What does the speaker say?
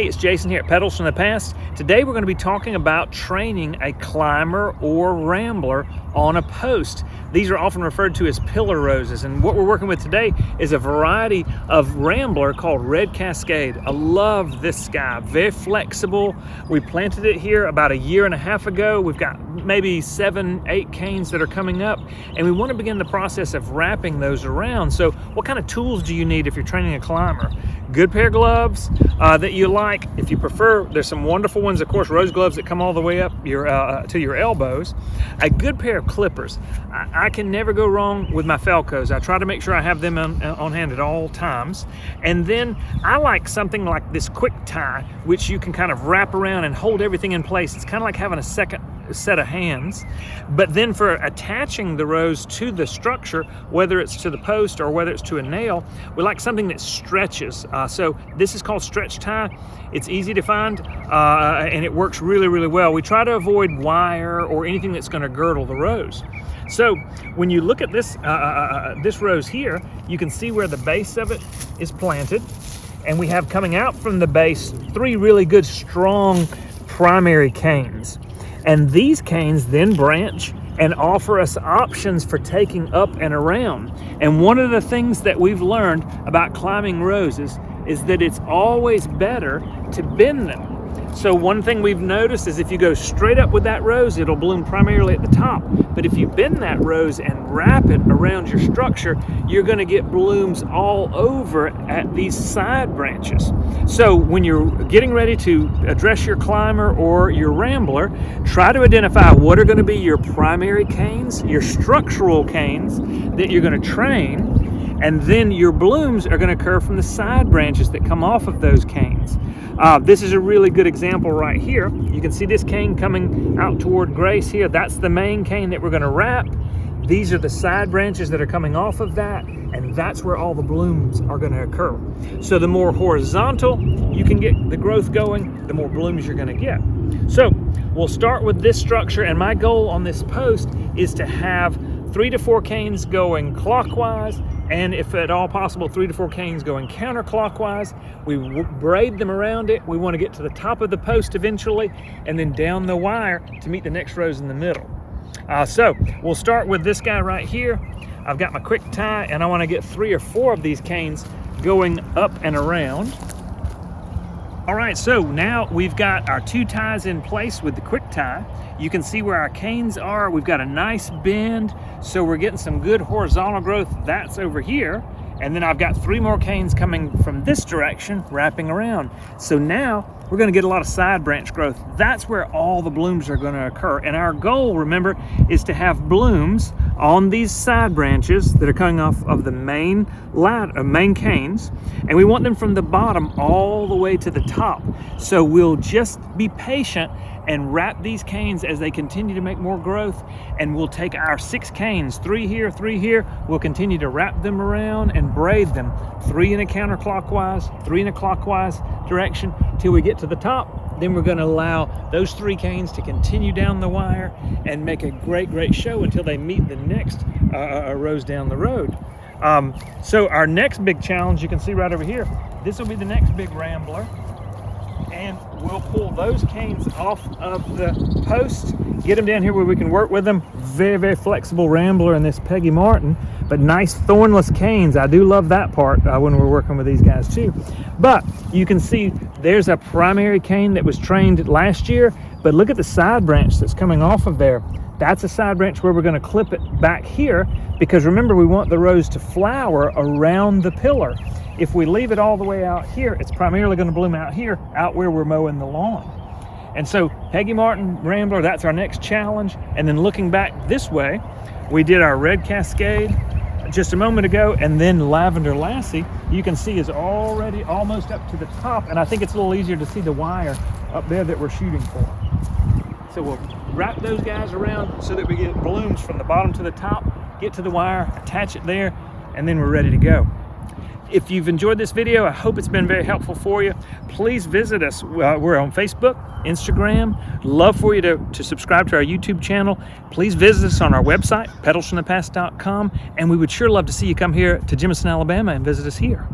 Hey, it's Jason here at Petals from the Past. Today we're going to be talking about training a climber or rambler on a post. These are often referred to as pillar roses, and what we're working with today is a variety of rambler called Red Cascade. I love this guy, very flexible. We planted it here about a year and a half ago. We've got maybe 7, 8 canes that are coming up, and we want to begin the process of wrapping those around. So what kind of tools do you need if you're training a climber? Good pair of gloves that you like. If you prefer, there's some wonderful ones, of course, rose gloves that come all the way up to your elbows. A good pair of clippers. I can never go wrong with my Falcos. I try to make sure I have them on hand at all times. And then I like something like this quick tie, which you can kind of wrap around and hold everything in place. It's kind of like having a second set of hands. But then for attaching the rose to the structure, whether it's to the post or whether it's to a nail, we like something that stretches. So this is called stretch tie. It's easy to find and it works really, really well. We try to avoid wire or anything that's going to girdle the rose. So when you look at this this rose here, you can see where the base of it is planted, and we have coming out from the base 3 really good strong primary canes. And these canes then branch and offer us options for taking up and around. And one of the things that we've learned about climbing roses is that it's always better to bend them. So one thing we've noticed is if you go straight up with that rose, it'll bloom primarily at the top. But if you bend that rose and wrap it around your structure, you're going to get blooms all over at these side branches. So when you're getting ready to address your climber or your rambler, try to identify what are going to be your primary canes, your structural canes that you're going to train, and then your blooms are going to occur from the side branches that come off of those canes. This is a really good example right here. You can see this cane coming out toward Grace here. That's the main cane that we're going to wrap. These are the side branches that are coming off of that, and that's where all the blooms are going to occur. So the more horizontal you can get the growth going, the more blooms you're going to get. So we'll start with this structure, and my goal on this post is to have 3 to 4 canes going clockwise, and if at all possible, 3 to 4 canes going counterclockwise. We braid them around it. We want to get to the top of the post eventually, and then down the wire to meet the next rose in the middle. So we'll start with this guy right here. I've got my quick tie, and I want to get 3 or 4 of these canes going up and around. All right, so now we've got our 2 ties in place with the quick tie. You can see where our canes are. We've got a nice bend, so we're getting some good horizontal growth. That's over here. And then I've got 3 more canes coming from this direction, wrapping around. So now we're going to get a lot of side branch growth. That's where all the blooms are going to occur. And our goal, remember, is to have blooms on these side branches that are coming off of the main canes. And we want them from the bottom all the way to the top. So we'll just be patient and wrap these canes as they continue to make more growth, and we'll take our 6 canes, 3 here, 3 here, we'll continue to wrap them around and braid them, 3 in a counterclockwise, 3 in a clockwise direction till we get to the top. Then we're going to allow those 3 canes to continue down the wire and make a great show until they meet the next rows down the road. So our next big challenge, you can see right over here, this will be the next big rambler. And we'll pull those canes off of the post, get them down here where we can work with them. Very, very flexible rambler in this Peggy Martin, but nice thornless canes. I do love that part when we're working with these guys too. But you can see there's a primary cane that was trained last year, but look at the side branch that's coming off of there. That's a side branch where we're going to clip it back here, because remember, we want the rose to flower around the pillar. If we leave it all the way out here, it's primarily going to bloom out here, out where we're mowing the lawn. And so Peggy Martin Rambler, that's our next challenge. And then looking back this way, we did our Red Cascade just a moment ago, and then Lavender Lassie, you can see, is already almost up to the top. And I think it's a little easier to see the wire up there that we're shooting for. So we'll wrap those guys around so that we get blooms from the bottom to the top, get to the wire, attach it there, and then we're ready to go. If you've enjoyed this video, I hope it's been very helpful for you. Please visit us. We're on Facebook, Instagram. Love for you to subscribe to our YouTube channel. Please visit us on our website, petalsfromthepast.com, and we would sure love to see you come here to Jemison, Alabama and visit us here.